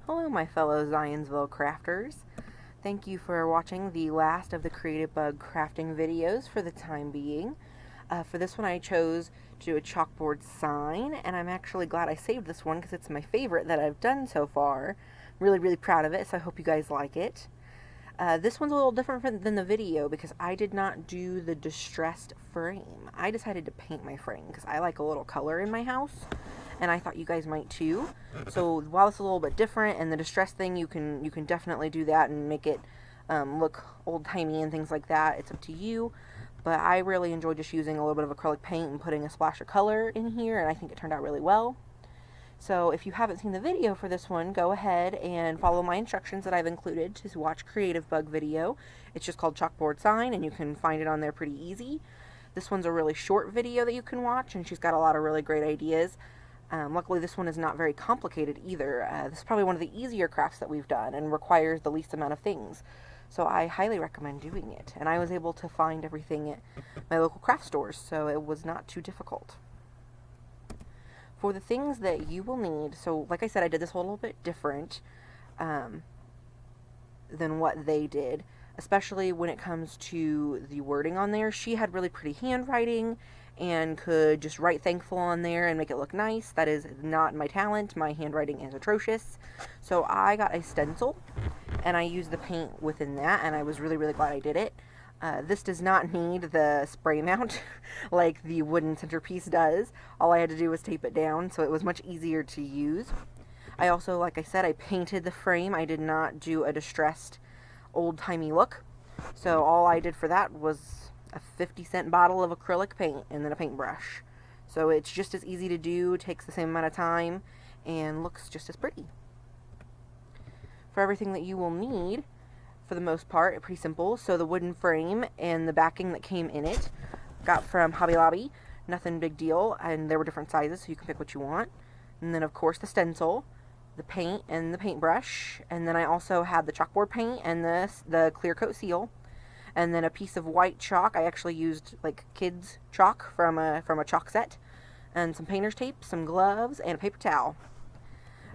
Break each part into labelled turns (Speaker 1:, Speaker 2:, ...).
Speaker 1: Hello, my fellow Zionsville crafters. Thank you for watching the last of the Creative Bug crafting videos for the time being. For this one I chose to do a chalkboard sign, and I'm actually glad I saved this one because it's my favorite that I've done so far. Really proud of it, so I hope you guys like it. This one's a little different than the video because I did not do the distressed frame. I decided to paint my frame because I like a little color in my house, and I thought you guys might too. So while it's a little bit different, and the distressed thing, you can definitely do that and make it look old-timey and things like that. It's up to you. But I really enjoyed just using a little bit of acrylic paint and putting a splash of color in here, and I think it turned out really well. So if you haven't seen the video for this one, go ahead and follow my instructions that I've included to watch Creative Bug video. It's just called Chalkboard Sign, and you can find it on there pretty easy. This one's a really short video that you can watch, and she's got a lot of really great ideas. Luckily, this one is not very complicated either. This is probably one of the easier crafts that we've done and requires the least amount of things. So I highly recommend doing it. And I was able to find everything at my local craft stores, so it was not too difficult. For the things that you will need, so like I said, I did this a little bit different than what they did, especially when it comes to the wording on there. She had really pretty handwriting and could just write thankful on there and make it look nice. That is not my talent. My handwriting is atrocious. So I got a stencil and I used the paint within that, and I was really glad I did it. This does not need the spray mount like the wooden centerpiece does. All I had to do was tape it down, so it was much easier to use. I also, like I said, I painted the frame. I did not do a distressed old-timey look. So all I did for that was a 50-cent bottle of acrylic paint and then a paintbrush. So it's just as easy to do, takes the same amount of time, and looks just as pretty. For everything that you will need, for the most part, pretty simple. So the wooden frame and the backing that came in it, got from Hobby Lobby. Nothing big deal, and there were different sizes, so you can pick what you want. And then, of course, the stencil, the paint, and the paintbrush. And then I also had the chalkboard paint and the clear coat seal. And then a piece of white chalk. I actually used like kids chalk from a chalk set, and some painter's tape, some gloves, and a paper towel.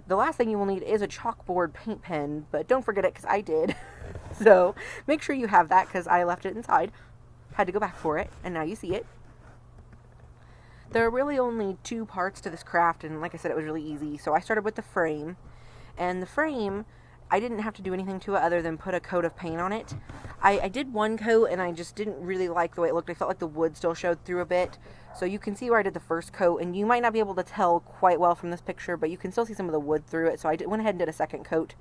Speaker 1: The last thing you will need is a chalkboard paint pen, but don't forget it because I did. So make sure you have that because I left it inside. Had to go back for it, and now you see it. There are really only two parts to this craft, and like I said, it was really easy. So I started with the frame, and the frame, I didn't have to do anything to it other than put a coat of paint on it. I did one coat, and I just didn't really like the way it looked. I felt like the wood still showed through a bit. So you can see where I did the first coat, and you might not be able to tell quite well from this picture, but you can still see some of the wood through it. So I went ahead and did a second coat,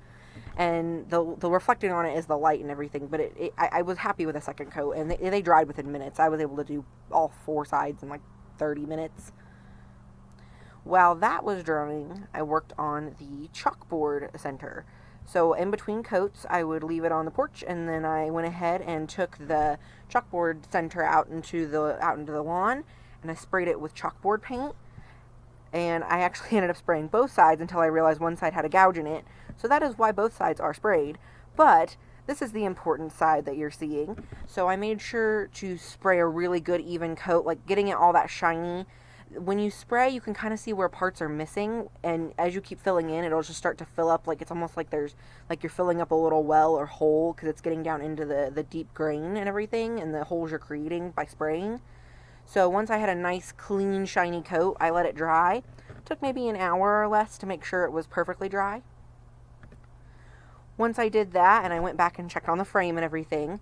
Speaker 1: and the reflecting on it is the light and everything, but I was happy with the second coat, and they dried within minutes. I was able to do all four sides in like 30 minutes. While that was drying, I worked on the chalkboard center. So in between coats, I would leave it on the porch, and then I went ahead and took the chalkboard center out into the lawn, and I sprayed it with chalkboard paint. And I actually ended up spraying both sides until I realized one side had a gouge in it. So that is why both sides are sprayed. But this is the important side that you're seeing. So I made sure to spray a really good even coat, like getting it all that shiny. When you spray, you can kind of see where parts are missing, and as you keep filling in, it'll just start to fill up. Like it's almost like you're filling up a little well or hole because it's getting down into the deep grain and everything, and the holes you're creating by spraying. So once I had a nice, clean, shiny coat, I let it dry. It took maybe an hour or less to make sure it was perfectly dry. Once I did that, and I went back and checked on the frame and everything,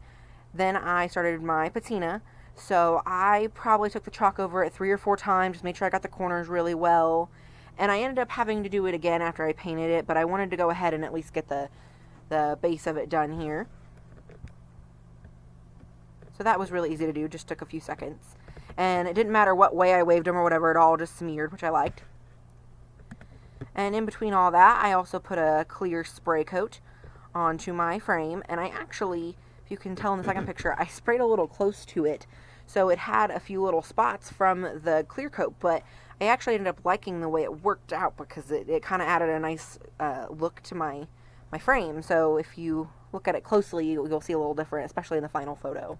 Speaker 1: then I started my patina. So I probably took the chalk over it 3 or 4 times, just made sure I got the corners really well. And I ended up having to do it again after I painted it, but I wanted to go ahead and at least get the base of it done here. So that was really easy to do, just took a few seconds. And it didn't matter what way I waved them or whatever, it all just smeared, which I liked. And in between all that, I also put a clear spray coat onto my frame, and I actually, if you can tell in the second picture, I sprayed a little close to it, so it had a few little spots from the clear coat, but I actually ended up liking the way it worked out because it kind of added a nice look to my frame. So if you look at it closely, you'll see a little different, especially in the final photo.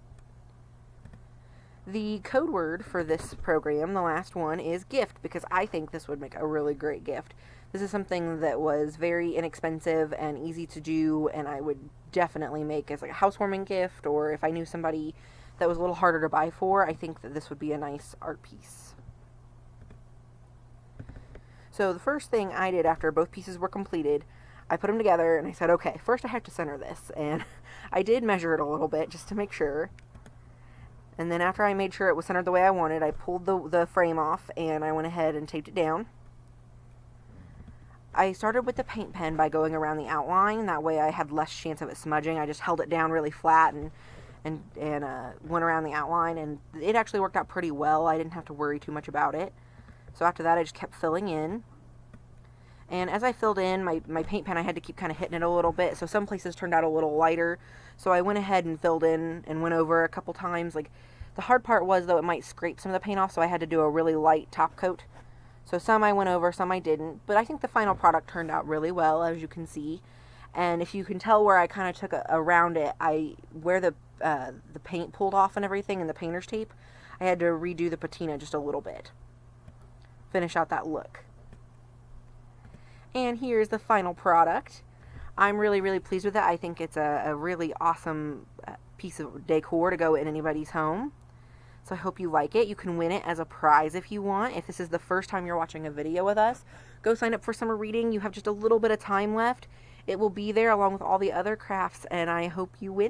Speaker 1: The code word for this program, the last one, is gift, because I think this would make a really great gift. This is something that was very inexpensive and easy to do, and I would definitely make as like a housewarming gift, or if I knew somebody that was a little harder to buy for, I think that this would be a nice art piece. So the first thing I did after both pieces were completed, I put them together and I said, okay, first I have to center this, and I did measure it a little bit just to make sure. And then after I made sure it was centered the way I wanted, I pulled the frame off and I went ahead and taped it down. I started with the paint pen by going around the outline. That way I had less chance of it smudging. I just held it down really flat and went around the outline, and it actually worked out pretty well. I didn't have to worry too much about it. So after that I just kept filling in. And as I filled in, my paint pen, I had to keep kind of hitting it a little bit. So some places turned out a little lighter. So I went ahead and filled in and went over a couple times. Like, the hard part was, though, it might scrape some of the paint off, so I had to do a really light top coat. So some I went over, some I didn't. But I think the final product turned out really well, as you can see. And if you can tell where I kind of took around it, where the paint pulled off and everything, and the painter's tape, I had to redo the patina just a little bit. Finish out that look. And here's the final product. I'm really, really pleased with it. I think it's a really awesome piece of decor to go in anybody's home. So I hope you like it. You can win it as a prize if you want. If this is the first time you're watching a video with us, go sign up for summer reading. You have just a little bit of time left. It will be there along with all the other crafts, and I hope you win.